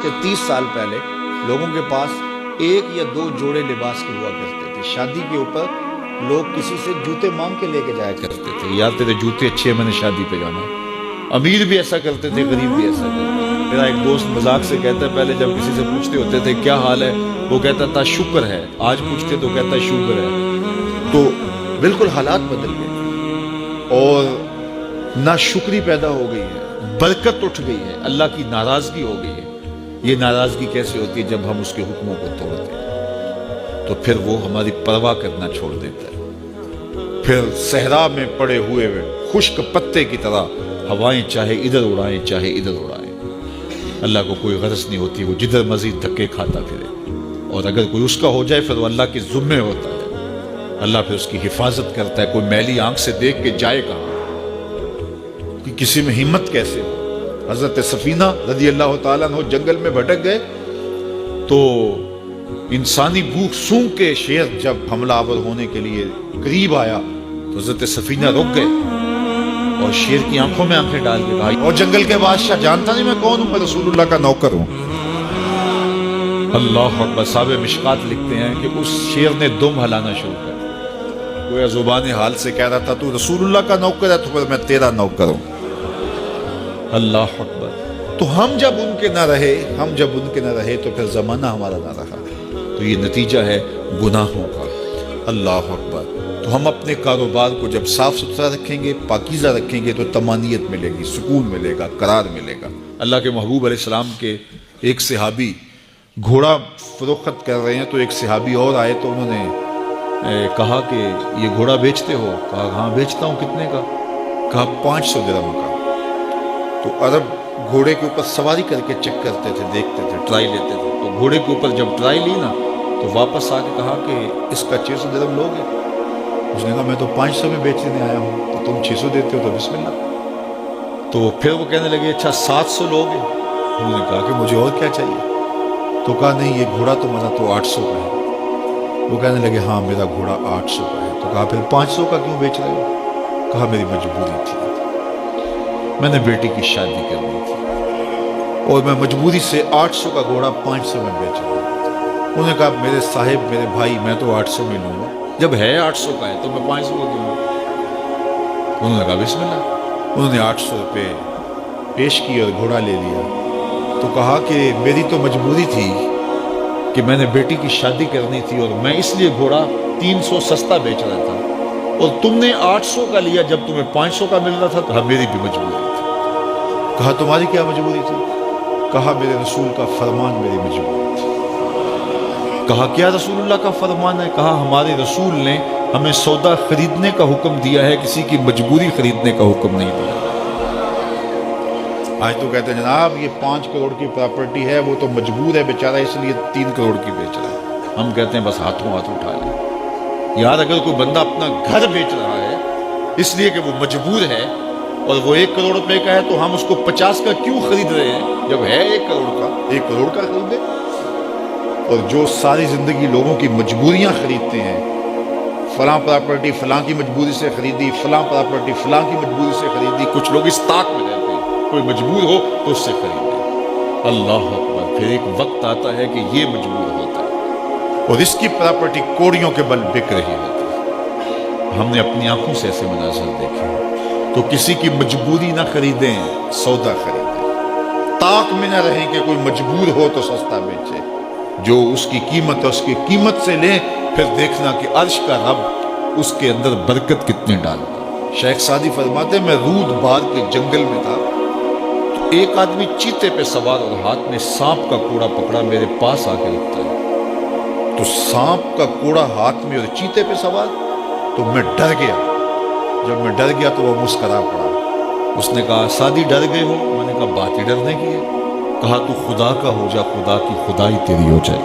کہ 30 سال پہلے لوگوں کے پاس ایک یا دو جوڑے لباس کے ہوا کرتے تھے. شادی کے اوپر لوگ کسی سے جوتے مانگ کے لے کے جایا کرتے تھے, یار تیرے جوتے اچھے ہیں, میں نے شادی پہ جانا. امیر بھی ایسا کرتے تھے, غریب بھی ایسا کرتے تھے. میرا ایک دوست مذاق سے کہتا ہے, پہلے جب کسی سے پوچھتے ہوتے تھے کیا حال ہے, وہ کہتا تھا شکر ہے. آج پوچھتے تو کہتا ہے شکر ہے. تو بالکل حالات بدل گئے اور ناشکری پیدا ہو گئی ہے, برکت اٹھ گئی ہے, اللہ کی ناراضگی ہو گئی ہے. یہ ناراضگی کیسے ہوتی ہے؟ جب ہم اس کے حکموں کو توڑتے ہیں تو پھر وہ ہماری پرواہ کرنا چھوڑ دیتا ہے. پھر صحرا میں پڑے ہوئے خشک پتے کی طرح ہوائیں چاہے ادھر اڑائیں چاہے ادھر اڑائیں, اللہ کو کوئی غرض نہیں ہوتی, وہ جدھر مزید دھکے کھاتا پھرے. اور اگر کوئی اس کا ہو جائے پھر وہ اللہ کے ذمے ہوتا ہے, اللہ پھر اس کی حفاظت کرتا ہے. کوئی میلی آنکھ سے دیکھ کے جائے کہاں, کہ کسی میں ہمت کیسے ہو. حضرت سفینہ رضی اللہ تعالیٰ عنہ جنگل میں بھٹک گئے تو انسانی بھوک سونگ کے شیر جب حملہ آور ہونے کے لیے قریب آیا تو حضرت سفینہ رک گئے اور شیر کی آنکھوں میں آنکھیں ڈال کے کہا, اور جنگل کے بادشاہ جانتا نہیں میں کون ہوں, میں رسول اللہ کا نوکر ہوں. اللہ اکبر. صاحب مشکات لکھتے ہیں کہ اس شیر نے دم ہلانا شروع کر دیا. گویا زبان حال سے کہہ رہا تھا تو رسول اللہ کا نوکر ہے تو پھر میں تیرا نوکر ہوں. اللہ اکبر. تو ہم جب ان کے نہ رہے تو پھر زمانہ ہمارا نہ رہا, تو یہ نتیجہ ہے گناہوں کا. اللہ اکبر. تو ہم اپنے کاروبار کو جب صاف ستھرا رکھیں گے, پاکیزہ رکھیں گے, تو طمانینت ملے گی, سکون ملے گا, قرار ملے گا. اللہ کے محبوب علیہ السلام کے ایک صحابی گھوڑا فروخت کر رہے ہیں تو ایک صحابی اور آئے تو انہوں نے کہا کہ یہ گھوڑا بیچتے ہو؟ کہا ہاں بیچتا ہوں. کتنے کا؟ کہا 500 درہم کا. تو عرب گھوڑے کے اوپر سواری کر کے چیک کرتے تھے, دیکھتے تھے, ٹرائی لیتے تھے. تو گھوڑے کے اوپر جب ٹرائی لی نا تو واپس آ کے کہا کہ اس کا 600 درہم لوگے؟ اس نے کہا میں تو 500 میں بیچنے آیا ہوں, تو تم 600 دیتے ہو تو بسم اللہ. تو پھر وہ کہنے لگے اچھا 700 لوگے؟ انہوں نے کہا کہ مجھے اور کیا چاہیے. تو کہا نہیں یہ گھوڑا تمہارا تو 800 کا ہے. وہ کہنے لگے ہاں میرا گھوڑا 800 کا ہے. تو کہا پھر 500 کا کیوں بیچ رہے ہو؟ کہا میری مجبوری تھی, میں نے بیٹی کی شادی کرنی تھی اور میں مجبوری سے 800 کا گھوڑا 500 میں بیچ رہا ہوں. انہوں نے کہا میرے صاحب میرے بھائی میں تو 800 میں لوں گا, جب ہے 800 کا ہے تو میں 500 کا کیوں لوں. انہوں نے کہا بسم اللہ. انہوں نے 800 روپے پیش کی اور گھوڑا لے لیا. تو کہا کہ میری تو مجبوری تھی کہ میں نے بیٹی کی شادی کرنی تھی اور میں اس لیے گھوڑا 300 سستا بیچ رہا تھا, اور تم نے 800 کا لیا جب تمہیں 500 کا مل رہا تھا. کہا میری بھی مجبوری تھی. کہا تمہاری کیا مجبوری تھی؟ کہا میرے رسول کا فرمان میری مجبوری تھی. کہا کیا رسول اللہ کا فرمان ہے؟ کہا ہمارے رسول نے ہمیں سودا خریدنے کا حکم دیا ہے, کسی کی مجبوری خریدنے کا حکم نہیں دیا. آج تو کہتے ہیں جناب یہ 5 کروڑ کی پراپرٹی ہے, وہ تو مجبور ہے بیچارہ اس لیے 3 کروڑ کی بیچ رہا ہے. ہم کہتے ہیں بس ہاتھوں ہاتھ اٹھا لیں. یار اگر کوئی بندہ اپنا گھر بیچ رہا ہے اس لیے کہ وہ مجبور ہے اور وہ 1 کروڑ روپے کا ہے, تو ہم اس کو 50 کا کیوں خرید رہے ہیں جب ہے 1 کروڑ کا؟ 1 کروڑ کا خریدے. اور جو ساری زندگی لوگوں کی مجبوریاں خریدتے ہیں, فلاں پراپرٹی فلاں کی مجبوری سے خریدی, فلاں پراپرٹی فلاں کی مجبوری سے خریدی. کچھ لوگ اس طاق میں رہتے ہیں, کوئی مجبور ہو تو اس سے خریدے. اللہ اکبر. پھر ایک وقت آتا ہے کہ یہ مجبور ہوتا ہے اور اس کی پراپرٹی کوڑیوں کے بل بک رہی ہوتی ہے. ہم نے اپنی آنکھوں سے ایسے مناظر دیکھے. تو کسی کی مجبوری نہ خریدیں, سودا خریدیں. طاق میں نہ رہیں کہ کوئی مجبور ہو تو سستا بیچے. جو اس کی قیمت ہے اس کی قیمت سے لیں, پھر دیکھنا کہ عرش کا رب اس کے اندر برکت کتنے ڈالتا. شیخ سعدی فرماتے ہیں میں رود بار کے جنگل میں تھا تو ایک آدمی چیتے پہ سوار اور ہاتھ میں سانپ کا کوڑا پکڑا میرے پاس آ کے رکھتا ہے. تو سانپ کا کوڑا ہاتھ میں اور چیتے پہ سوار, تو میں ڈر گیا. جب میں ڈر گیا تو وہ مسکرا پڑا. اس نے کہا سعدی ڈر گئے ہو؟ میں نے کہا بات ہی ڈرنے کی ہے. کہا تو خدا کا ہو جا, خدا کی خدائی تیری ہو جائے.